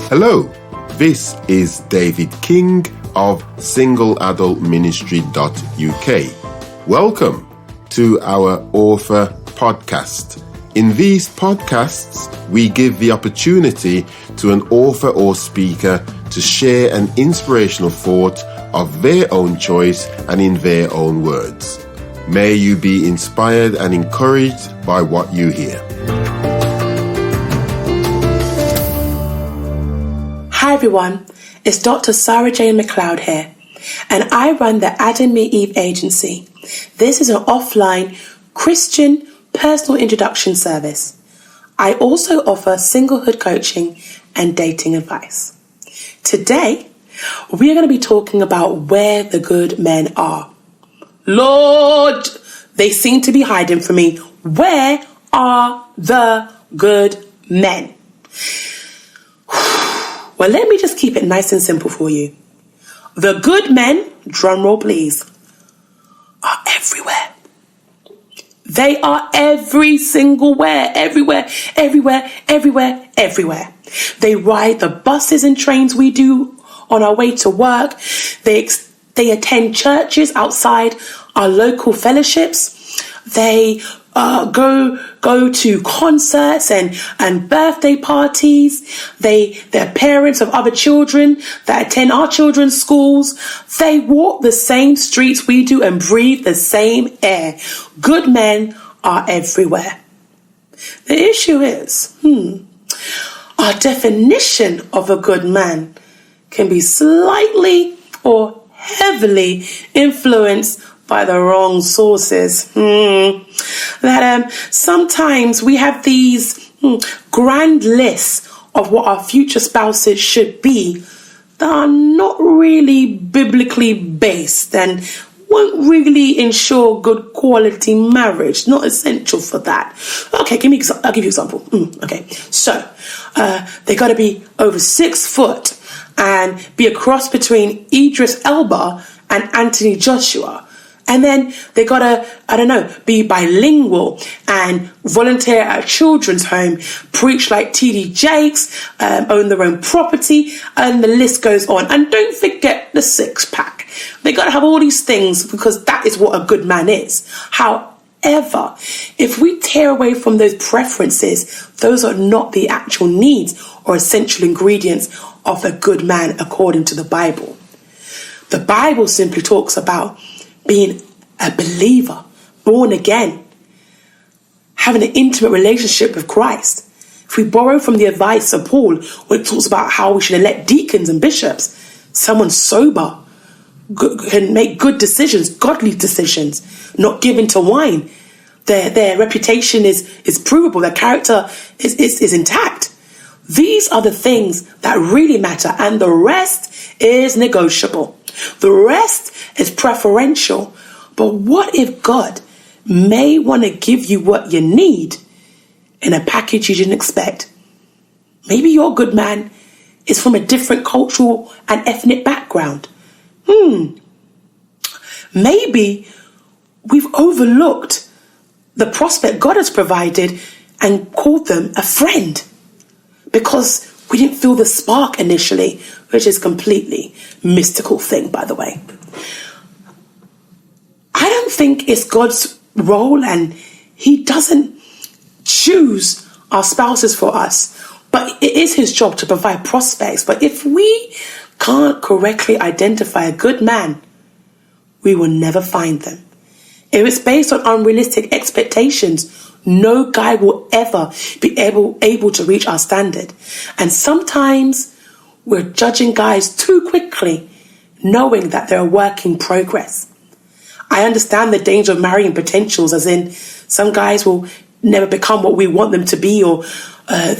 Hello, this is David King of singleadultministry.uk. Welcome to our author podcast. In these podcasts, we give the opportunity to an author or speaker to share an inspirational thought of their own choice and in their own words. May you be inspired and encouraged by what you hear. Hi everyone, it's Dr. Sara Jayne McLeod here, and I run the Adam Me Eve agency. This is an offline Christian personal introduction service. I also offer singlehood coaching and dating advice. Today, we are going to be talking about where the good men are. Lord, they seem to be hiding from me. Where are the good men? Well, let me just keep it nice and simple for you. The good men, drum roll please, are everywhere. They are everywhere. They ride the buses and trains we do on our way to work. They attend churches outside our local fellowships. They go to concerts and birthday parties. They're parents of other children that attend our children's schools. They walk the same streets we do and breathe the same air. Good men are everywhere. The issue is, our definition of a good man can be slightly or heavily influenced by the wrong sources. That sometimes we have these grand lists of what our future spouses should be that are not really biblically based and won't really ensure good quality marriage. Not essential for that. Okay, I'll give you an example. Okay, so they got to be over 6 foot and be a cross between Idris Elba and Anthony Joshua. And then they gotta, be bilingual and volunteer at a children's home, preach like T.D. Jakes, own their own property, and the list goes on. And don't forget the 6-pack. They gotta have all these things because that is what a good man is. However, if we tear away from those preferences, those are not the actual needs or essential ingredients of a good man according to the Bible. The Bible simply talks about being a believer, born again, having an intimate relationship with Christ. If we borrow from the advice of Paul, when it talks about how we should elect deacons and bishops, someone sober, can make good decisions, godly decisions, not given to wine. Their reputation is provable, their character is intact. These are the things that really matter, and the rest is negotiable. The rest is preferential. But what if God may want to give you what you need in a package you didn't expect? Maybe your good man is from a different cultural and ethnic background. Maybe we've overlooked the prospect God has provided and called them a friend because we didn't feel the spark initially, which is a completely mystical thing, by the way. I don't think it's God's role, and he doesn't choose our spouses for us, but it is his job to provide prospects. But if we can't correctly identify a good man, we will never find them. If it's based on unrealistic expectations, no guy will ever be able to reach our standard. And sometimes we're judging guys too quickly, knowing that they're a work in progress. I understand the danger of marrying potentials, as in some guys will never become what we want them to be, or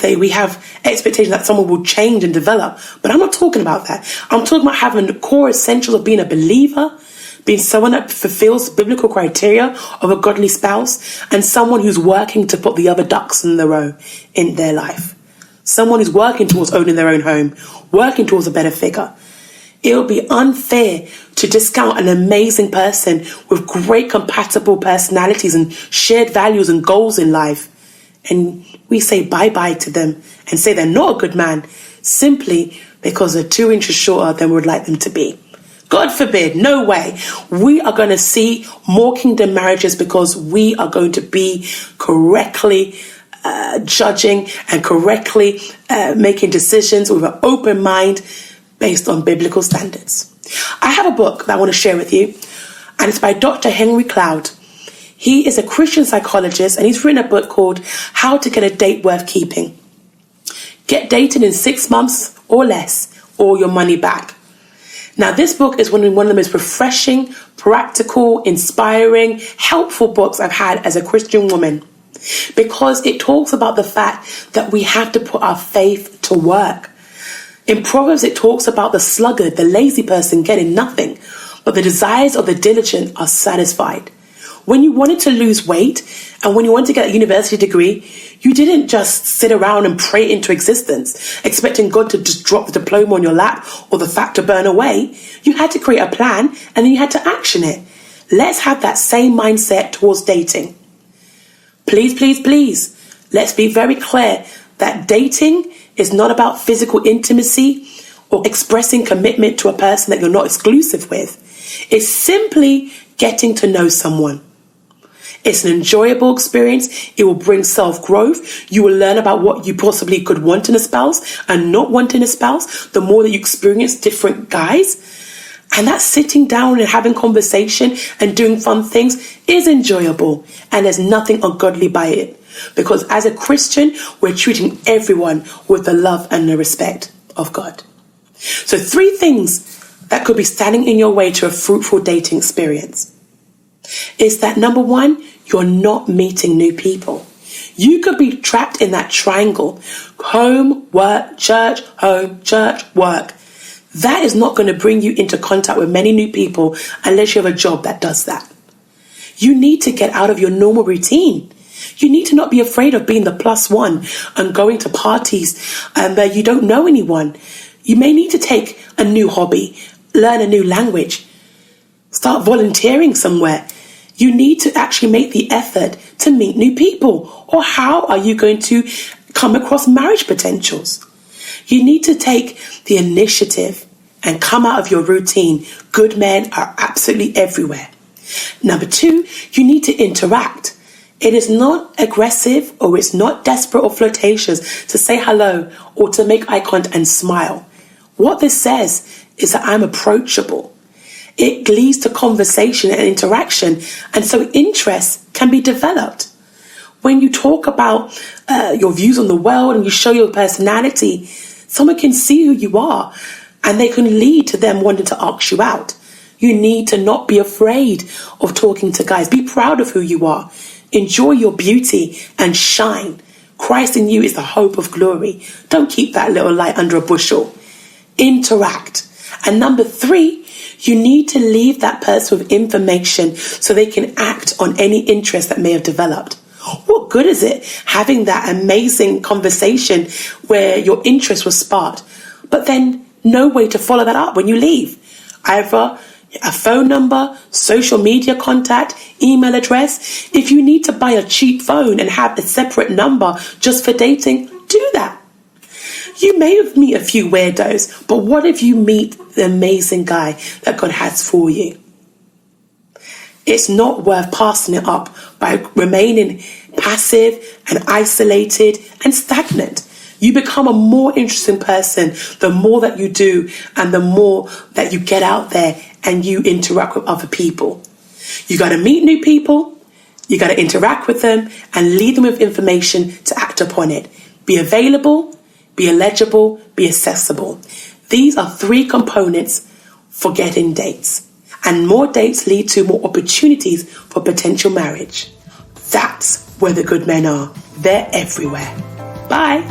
we have expectations that someone will change and develop. But I'm not talking about that. I'm talking about having the core essentials of being a believer, being someone that fulfills biblical criteria of a godly spouse, and someone who's working to put the other ducks in the row in their life. Someone who's working towards owning their own home, working towards a better figure. It would be unfair to discount an amazing person with great compatible personalities and shared values and goals in life. And we say bye-bye to them and say they're not a good man simply because they're 2 inches shorter than we would like them to be. God forbid, no way. We are going to see more kingdom marriages because we are going to be correctly judging and correctly making decisions with an open mind based on biblical standards. I have a book that I want to share with you, and it's by Dr. McLeod. He is a Christian psychologist, and he's written a book called How to Get a Date Worth Keeping. Get dated in 6 months or less, or your money back. Now, this book is one of the most refreshing, practical, inspiring, helpful books I've had as a Christian woman, because it talks about the fact that we have to put our faith to work. In Proverbs, it talks about the sluggard, the lazy person getting nothing, but the desires of the diligent are satisfied. When you wanted to lose weight and when you wanted to get a university degree, you didn't just sit around and pray into existence, expecting God to just drop the diploma on your lap or the fact to burn away. You had to create a plan and then you had to action it. Let's have that same mindset towards dating. Please, please, please, let's be very clear that dating is not about physical intimacy or expressing commitment to a person that you're not exclusive with. It's simply getting to know someone. It's an enjoyable experience. It will bring self-growth. You will learn about what you possibly could want in a spouse and not want in a spouse the more that you experience different guys. And that sitting down and having conversation and doing fun things is enjoyable. And there's nothing ungodly by it. Because as a Christian, we're treating everyone with the love and the respect of God. So 3 things that could be standing in your way to a fruitful dating experience is that, number 1, you're not meeting new people. You could be trapped in that triangle: home, work, church, home, church, work. That is not going to bring you into contact with many new people unless you have a job that does that. You need to get out of your normal routine. You need to not be afraid of being the +1 and going to parties where you don't know anyone. You may need to take a new hobby, learn a new language, start volunteering somewhere. You need to actually make the effort to meet new people. Or how are you going to come across marriage potentials? You need to take the initiative and come out of your routine. Good men are absolutely everywhere. Number 2, you need to interact. It is not aggressive or it's not desperate or flirtatious to say hello or to make eye contact and smile. What this says is that I'm approachable. It leads to conversation and interaction, and so interest can be developed. When you talk about your views on the world and you show your personality, someone can see who you are and they can lead to them wanting to ask you out. You need to not be afraid of talking to guys. Be proud of who you are. Enjoy your beauty and shine. Christ in you is the hope of glory. Don't keep that little light under a bushel. Interact. And number 3, you need to leave that person with information so they can act on any interest that may have developed. What good is it having that amazing conversation where your interest was sparked, but then no way to follow that up when you leave? Either a phone number, social media contact, email address. If you need to buy a cheap phone and have a separate number just for dating, do that. You may meet a few weirdos, but what if you meet the amazing guy that God has for you? It's not worth passing it up by remaining passive and isolated and stagnant. You become a more interesting person the more that you do and the more that you get out there and you interact with other people. You got to meet new people, you got to interact with them and lead them with information to act upon it. Be available, be eligible, be accessible. These are 3 components for getting dates. And more dates lead to more opportunities for potential marriage. That's where the good men are. They're everywhere. Bye.